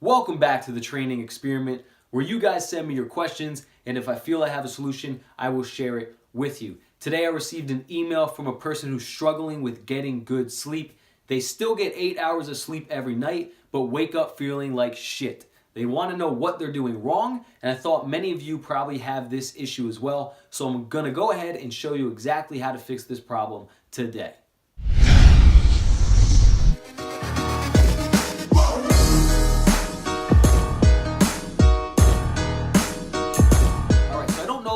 Welcome back to the training experiment where you guys send me your questions, and if I feel I have a solution, I will share it with you. Today I received an email from a person who's struggling with getting good sleep. They still get 8 hours of sleep every night, but wake up feeling like shit. They want to know what they're doing wrong, and I thought many of you probably have this issue as well, so I'm going to go ahead and show you exactly how to fix this problem today.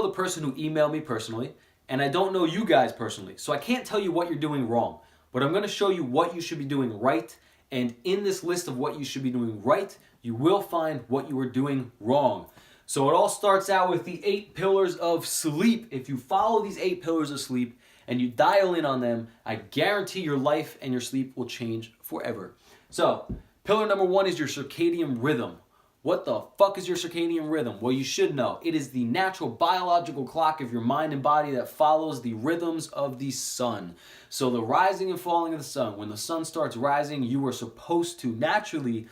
The person who emailed me personally, and I don't know you guys personally, so I can't tell you what you're doing wrong, but I'm going to show you what you should be doing right, and in this list of what you should be doing right, you will find what you are doing wrong. So it all starts out with the 8 pillars of sleep. If you follow these 8 pillars of sleep and you dial in on them, I guarantee your life and your sleep will change forever. So pillar number 1 is your circadian rhythm. What the fuck is your circadian rhythm? Well, you should know. It is the natural biological clock of your mind and body that follows the rhythms of the sun. So the rising and falling of the sun. When the sun starts rising, you are supposed to naturally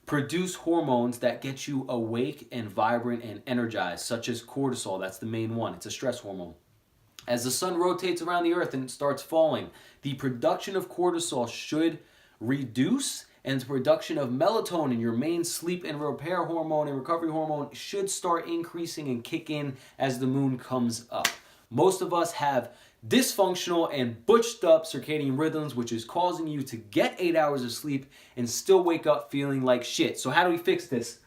produce hormones that get you awake and vibrant and energized, such as cortisol. That's the main one. It's a stress hormone. As the sun rotates around the earth and it starts falling, the production of cortisol should reduce, and the production of melatonin, your main sleep and repair hormone and recovery hormone, should start increasing and kick in as the moon comes up. Most of us have dysfunctional and butched up circadian rhythms, which is causing you to get 8 hours of sleep and still wake up feeling like shit. So how do we fix this?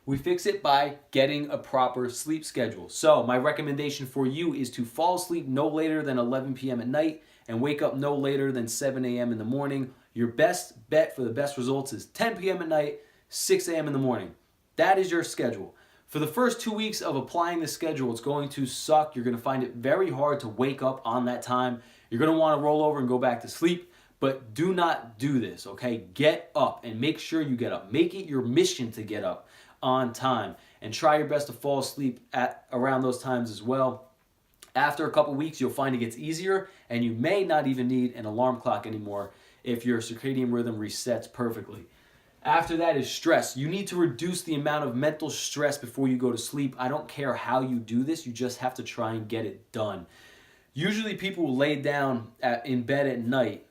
We fix it by getting a proper sleep schedule. So my recommendation for you is to fall asleep no later than 11 p.m. at night and wake up no later than 7 a.m. in the morning. Your best bet for the best results is 10 p.m. at night, 6 a.m. in the morning. That is your schedule. For the first 2 weeks of applying this schedule, it's going to suck. You're going to find it very hard to wake up on that time. You're going to want to roll over and go back to sleep, but do not do this, okay? Get up and make sure you get up. Make it your mission to get up on time and try your best to fall asleep at around those times as well. After a couple weeks, you'll find it gets easier, and you may not even need an alarm clock anymore if your circadian rhythm resets perfectly. After that is stress. You need to reduce the amount of mental stress before you go to sleep. I don't care how you do this, you just have to try and get it done. Usually people will lay down in bed at night,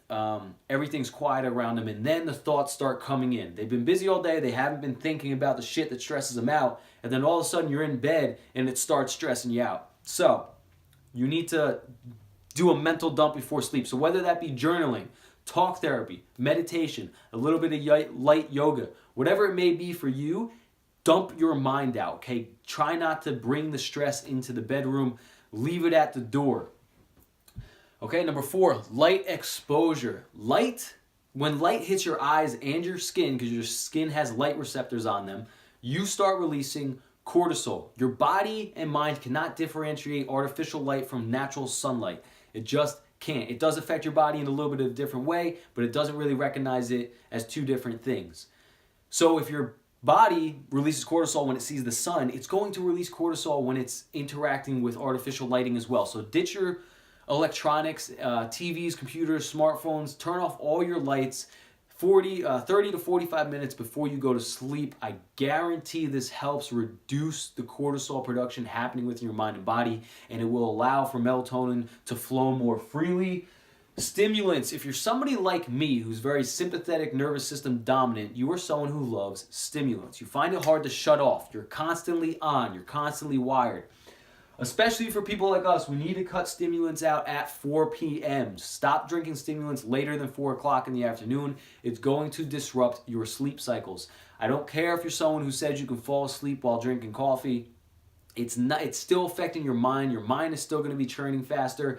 everything's quiet around them, and then the thoughts start coming in. They've been busy all day, they haven't been thinking about the shit that stresses them out, and then all of a sudden you're in bed and it starts stressing you out. So you need to do a mental dump before sleep. So whether that be journaling, talk therapy, meditation, a little bit of light yoga, whatever it may be for you, dump your mind out, okay? Try not to bring the stress into the bedroom. Leave it at the door. Okay, number 4, light exposure. When light hits your eyes and your skin, because your skin has light receptors on them, you start releasing cortisol. Your body and mind cannot differentiate artificial light from natural sunlight. It just can't. It does affect your body in a little bit of a different way, but it doesn't really recognize it as two different things. So if your body releases cortisol when it sees the sun, it's going to release cortisol when it's interacting with artificial lighting as well. So ditch your electronics, TVs, computers, smartphones, turn off all your lights 30 to 45 minutes before you go to sleep. I guarantee this helps reduce the cortisol production happening within your mind and body, and it will allow for melatonin to flow more freely. Stimulants. If you're somebody like me who's very sympathetic nervous system dominant, you are someone who loves stimulants. You find it hard to shut off. You're constantly on. You're constantly wired. Especially for people like us, we need to cut stimulants out at 4 p.m. Stop drinking stimulants later than 4 o'clock in the afternoon. It's going to disrupt your sleep cycles. I don't care if you're someone who says you can fall asleep while drinking coffee. It's still affecting your mind. Your mind is still going to be churning faster,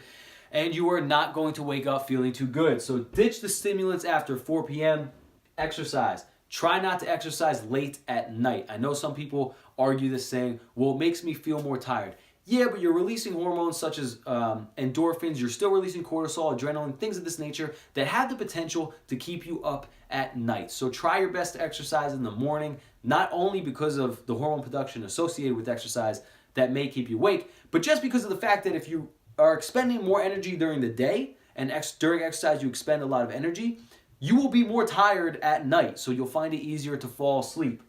and you are not going to wake up feeling too good. So ditch the stimulants after 4 p.m. Exercise. Try not to exercise late at night. I know some people argue this saying, well, it makes me feel more tired. Yeah, but you're releasing hormones such as endorphins, you're still releasing cortisol, adrenaline, things of this nature that have the potential to keep you up at night. So try your best to exercise in the morning, not only because of the hormone production associated with exercise that may keep you awake, but just because of the fact that if you are expending more energy during the day and during exercise you expend a lot of energy, you will be more tired at night, so you'll find it easier to fall asleep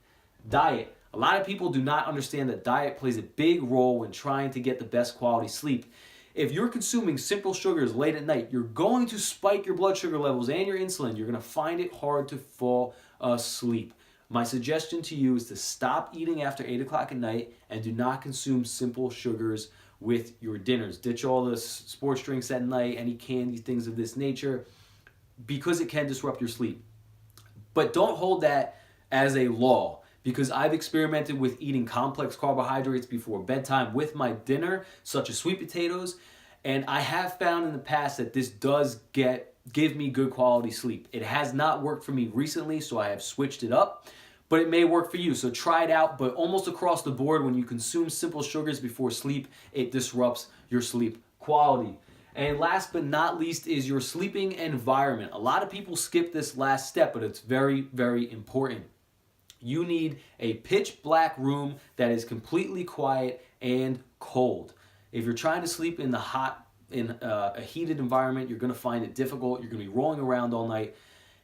Diet. A lot of people do not understand that diet plays a big role when trying to get the best quality sleep. If you're consuming simple sugars late at night, you're going to spike your blood sugar levels and your insulin. You're going to find it hard to fall asleep. My suggestion to you is to stop eating after 8 o'clock at night and do not consume simple sugars with your dinners. Ditch all the sports drinks at night, any candy, things of this nature, because it can disrupt your sleep. But don't hold that as a law, because I've experimented with eating complex carbohydrates before bedtime with my dinner, such as sweet potatoes, and I have found in the past that this does give me good quality sleep. It has not worked for me recently, so I have switched it up, but it may work for you. So try it out, but almost across the board, when you consume simple sugars before sleep, it disrupts your sleep quality. And last but not least is your sleeping environment. A lot of people skip this last step, but it's very, very important. You need a pitch black room that is completely quiet and cold. If you're trying to sleep in a heated environment, you're going to find it difficult. You're going to be rolling around all night.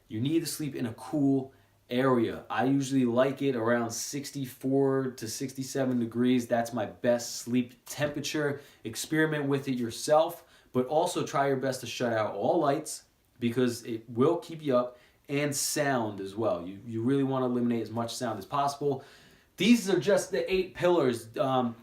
You need to sleep in a cool area. I usually like it around 64 to 67 degrees. That's my best sleep temperature. Experiment with it yourself, but also try your best to shut out all lights, because it will keep you up, and sound as well. You really want to eliminate as much sound as possible. These are just the 8 pillars.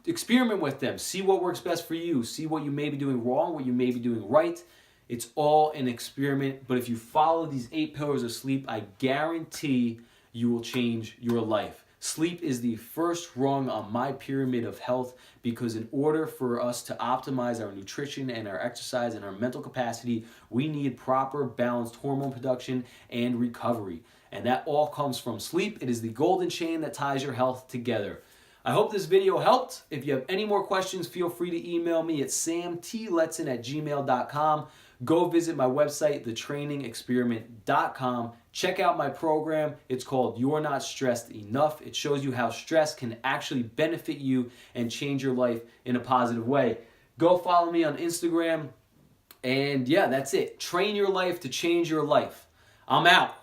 Experiment with them. See what works best for you. See what you may be doing wrong, what you may be doing right. It's all an experiment, but if you follow these 8 pillars of sleep, I guarantee you will change your life. Sleep is the first rung on my pyramid of health, because in order for us to optimize our nutrition and our exercise and our mental capacity, we need proper balanced hormone production and recovery. And that all comes from sleep. It is the golden chain that ties your health together. I hope this video helped. If you have any more questions, feel free to email me at samtletson@gmail.com. Go visit my website, thetrainingexperiment.com. Check out my program. It's called You're Not Stressed Enough. It shows you how stress can actually benefit you and change your life in a positive way. Go follow me on Instagram. And yeah, that's it. Train your life to change your life. I'm out.